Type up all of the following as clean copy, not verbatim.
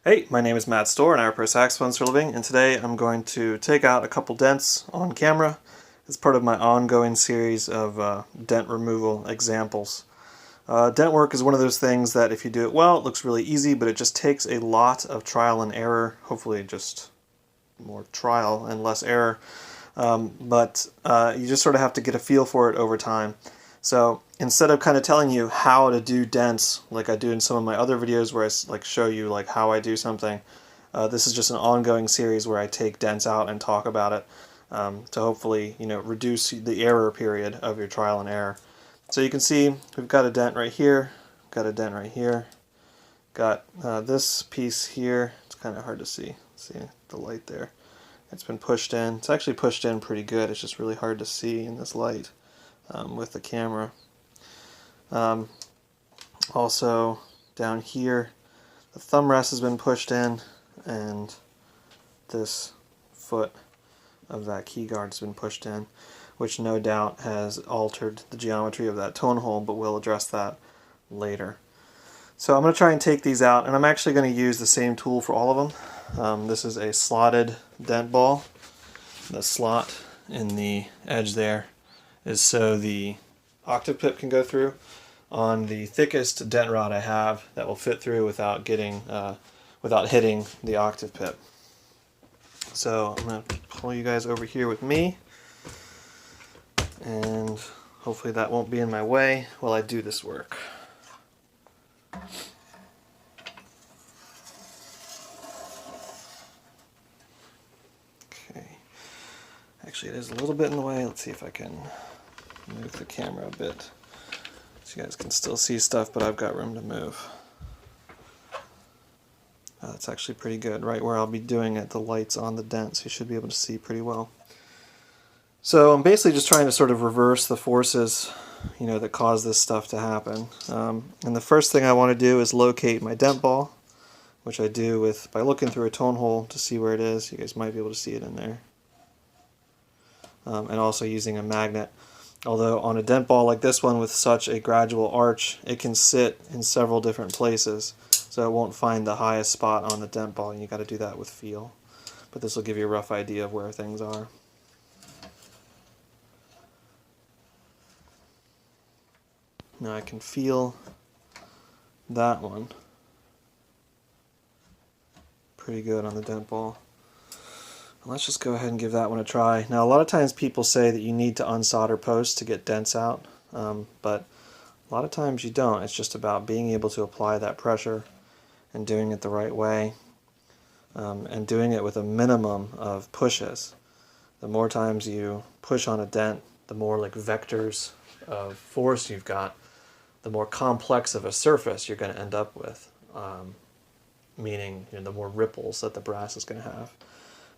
Hey, my name is Matt Stohrer and I repair saxophones for a living, and today I'm going to take out a couple dents on camera as part of my ongoing series of dent removal examples. Dent work is one of those things that if you do it well, it looks really easy, but it just takes a lot of trial and error, hopefully just more trial and less error, but you just sort of have to get a feel for it over time. So instead of kind of telling you how to do dents like I do in some of my other videos where I show you how I do something, this is just an ongoing series where I take dents out and talk about it to hopefully reduce the error period of your trial and error. So you can see we've got a dent right here, got a dent right here, got this piece here. It's kind of hard to see. See the light there. It's been pushed in. It's actually pushed in pretty good. It's just really hard to see in this light with the camera. Also down here, the thumb rest has been pushed in, and this foot of that key guard has been pushed in, which no doubt has altered the geometry of that tone hole, but we'll address that later. So I'm going to try and take these out, and I'm actually going to use the same tool for all of them. This is a slotted dent ball. The slot in the edge there is so the octave pip can go through on the thickest dent rod I have that will fit through without hitting the octave pip. So I'm going to pull you guys over here with me, and hopefully that won't be in my way while I do this work. Okay, actually it is a little bit in the way. Let's see if I can move the camera a bit so you guys can still see stuff, but I've got room to move. That's actually pretty good. Right where I'll be doing it, the light's on the dent, so you should be able to see pretty well. So I'm basically just trying to sort of reverse the forces that cause this stuff to happen. And the first thing I want to do is locate my dent ball, which I do by looking through a tone hole to see where it is. You guys might be able to see it in there. And also using a magnet. Although on a dent ball like this one with such a gradual arch, it can sit in several different places, so it won't find the highest spot on the dent ball, and you got to do that with feel. But this will give you a rough idea of where things are. Now I can feel that one pretty good on the dent ball. Let's just go ahead and give that one a try. Now a lot of times people say that you need to unsolder posts to get dents out, but a lot of times you don't. It's just about being able to apply that pressure and doing it the right way, and doing it with a minimum of pushes. The more times you push on a dent, the more vectors of force you've got, the more complex of a surface you're going to end up with, meaning the more ripples that the brass is going to have.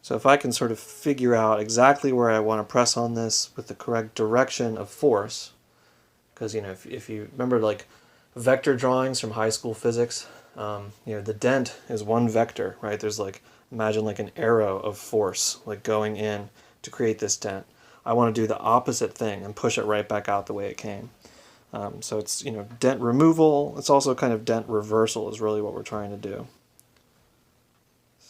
So if I can sort of figure out exactly where I want to press on this with the correct direction of force, because if you remember vector drawings from high school physics, the dent is one vector, right? There's imagine an arrow of force going in to create this dent. I want to do the opposite thing and push it right back out the way it came. So it's dent removal. It's also kind of dent reversal is really what we're trying to do.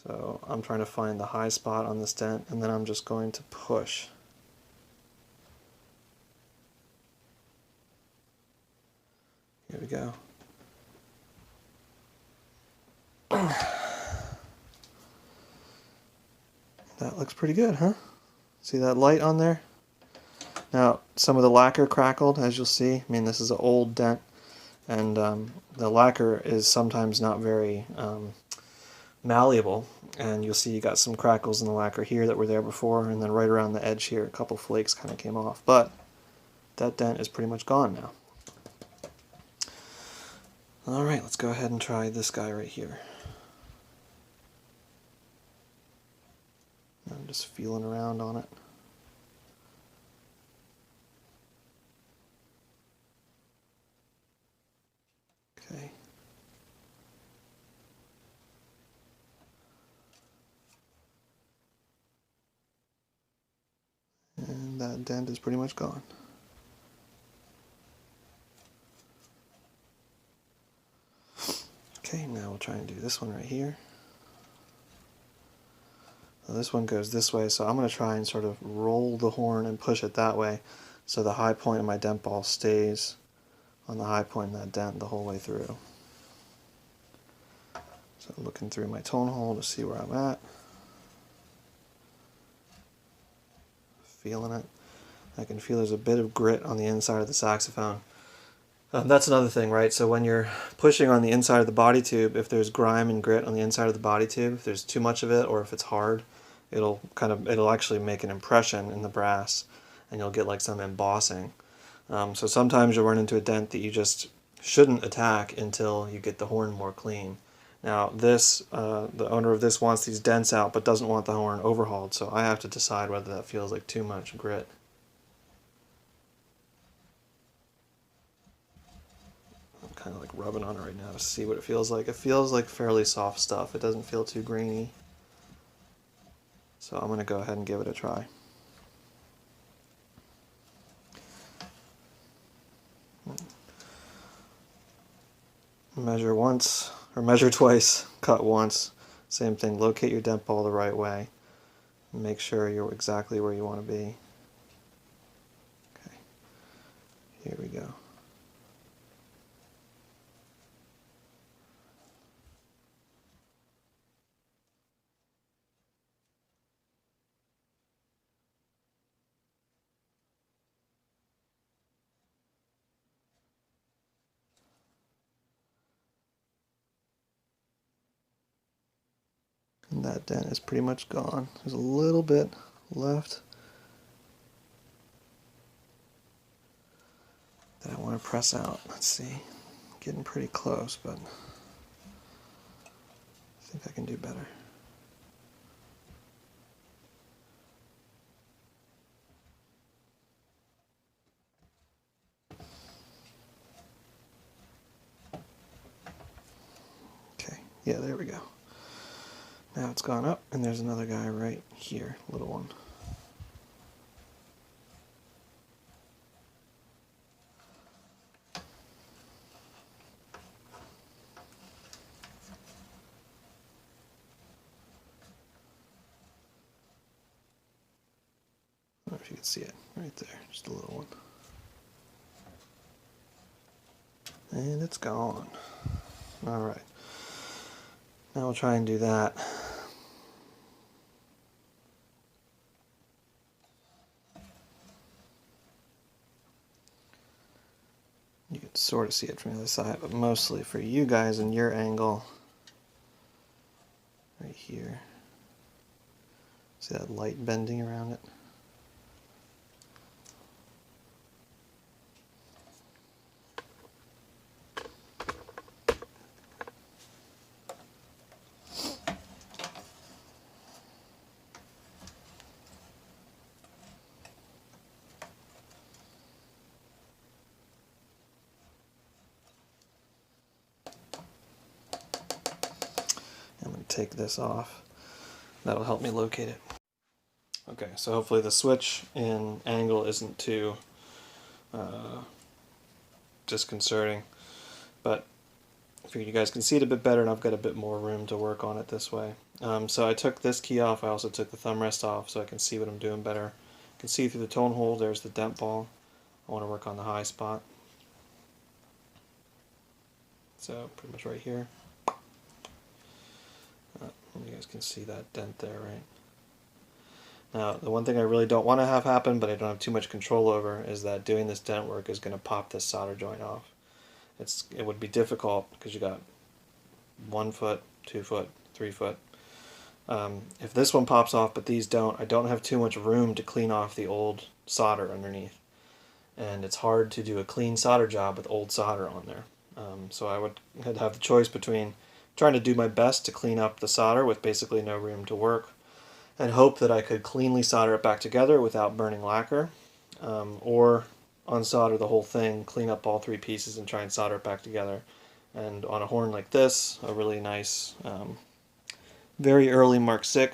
So I'm trying to find the high spot on this dent, and then I'm just going to push. Here we go. That looks pretty good, huh? See that light on there? Now, some of the lacquer crackled, as you'll see. I mean, this is an old dent, and the lacquer is sometimes not very malleable, and you'll see you got some crackles in the lacquer here that were there before, and then right around the edge here a couple flakes kind of came off, but that dent is pretty much gone now. Alright, let's go ahead and try this guy right here. I'm just feeling around on it. Okay. And that dent is pretty much gone. Okay, now we'll try and do this one right here. So this one goes this way, so I'm going to try and sort of roll the horn and push it that way so the high point of my dent ball stays on the high point of that dent the whole way through. So looking through my tone hole to see where I'm at. Feeling it. I can feel there's a bit of grit on the inside of the saxophone. That's another thing, right? So when you're pushing on the inside of the body tube, if there's grime and grit on the inside of the body tube, if there's too much of it or if it's hard, it'll actually make an impression in the brass and you'll get like some embossing. So sometimes you'll run into a dent that you just shouldn't attack until you get the horn more clean. Now this, the owner of this wants these dents out but doesn't want the horn overhauled, so I have to decide whether that feels like too much grit. Kind of like rubbing on it right now to see what it feels like. It feels like fairly soft stuff. It doesn't feel too grainy. So I'm going to go ahead and give it a try. Measure once, or measure twice, cut once. Same thing, locate your dent ball the right way. Make sure you're exactly where you want to be. Okay, here we go. And that dent is pretty much gone. There's a little bit left that I want to press out. Let's see. Getting pretty close, but I think I can do better. Okay, yeah, there we go. Now it's gone up, and there's another guy right here, little one. I don't know if you can see it, right there, just a little one. And it's gone. Alright. Now we'll try and do that. You can sort of see it from the other side, but mostly for you guys and your angle, right here. See that light bending around it? I'm going to take this off. That'll help me locate it. Okay, so hopefully the switch in angle isn't too disconcerting, but I figured you guys can see it a bit better and I've got a bit more room to work on it this way. So I took this key off, I also took the thumb rest off so I can see what I'm doing better. I can see through the tone hole, there's the dent ball. I want to work on the high spot. So pretty much right here. You guys can see that dent there, right? Now, the one thing I really don't want to have happen, but I don't have too much control over, is that doing this dent work is going to pop this solder joint off. It would be difficult because you got 1 foot, 2 foot, 3 foot. If this one pops off, but these don't, I don't have too much room to clean off the old solder underneath. And it's hard to do a clean solder job with old solder on there. So I would have the choice between trying to do my best to clean up the solder with basically no room to work, and hope that I could cleanly solder it back together without burning lacquer, or unsolder the whole thing, clean up all 3 pieces and try and solder it back together. And on a horn like this, a really nice, very early Mark VI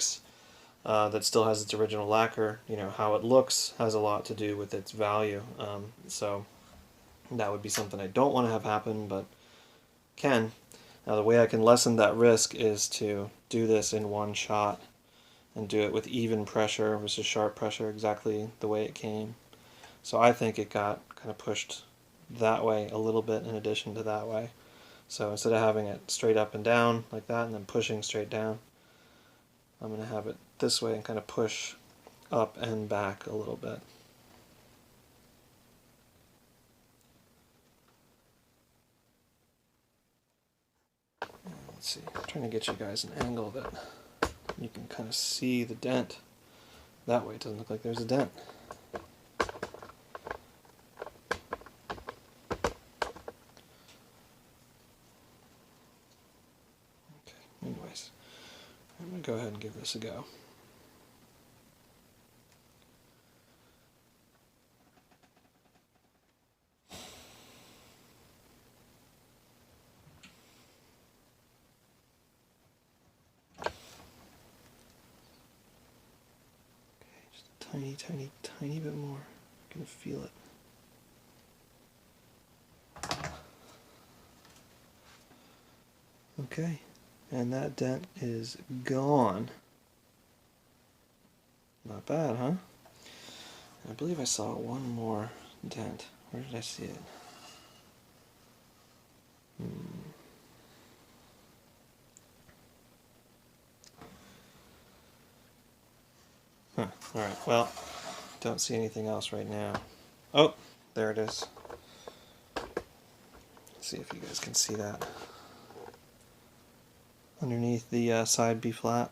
that still has its original lacquer, you know, how it looks has a lot to do with its value. So that would be something I don't want to have happen, but can. Now the way I can lessen that risk is to do this in one shot and do it with even pressure versus sharp pressure, exactly the way it came. So I think it got kind of pushed that way a little bit in addition to that way. So instead of having it straight up and down like that and then pushing straight down, I'm going to have it this way and kind of push up and back a little bit. Let's see, I'm trying to get you guys an angle that you can kind of see the dent. That way it doesn't look like there's a dent. Okay, anyways, I'm going to go ahead and give this a go. Tiny, tiny, tiny bit more. I can feel it. Okay, and that dent is gone. Not bad, huh? I believe I saw one more dent. Where did I see it? Huh. Alright, well, don't see anything else right now. Oh, there it is. Let's see if you guys can see that. Underneath the side B flat.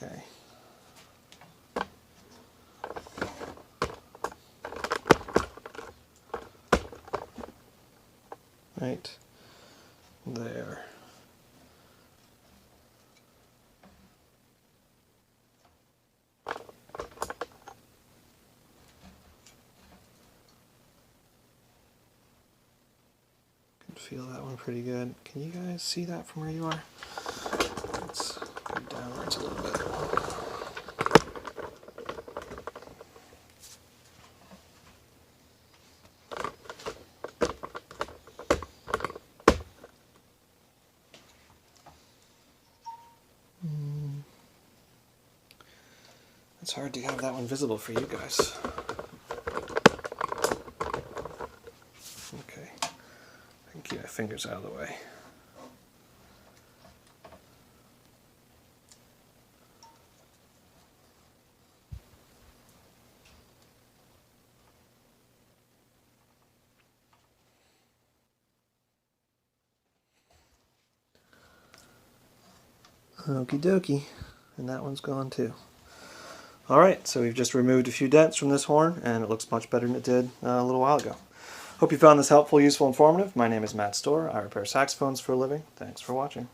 Okay. Right there. Feel that one pretty good. Can you guys see that from where you are? Let's go downwards a little bit. It's hard to have that one visible for you guys. Okay. I can keep my fingers out of the way. Okie dokie. And that one's gone too. Alright, so we've just removed a few dents from this horn, and it looks much better than it did a little while ago. Hope you found this helpful, useful, informative. My name is Matt Stohrer. I repair saxophones for a living. Thanks for watching.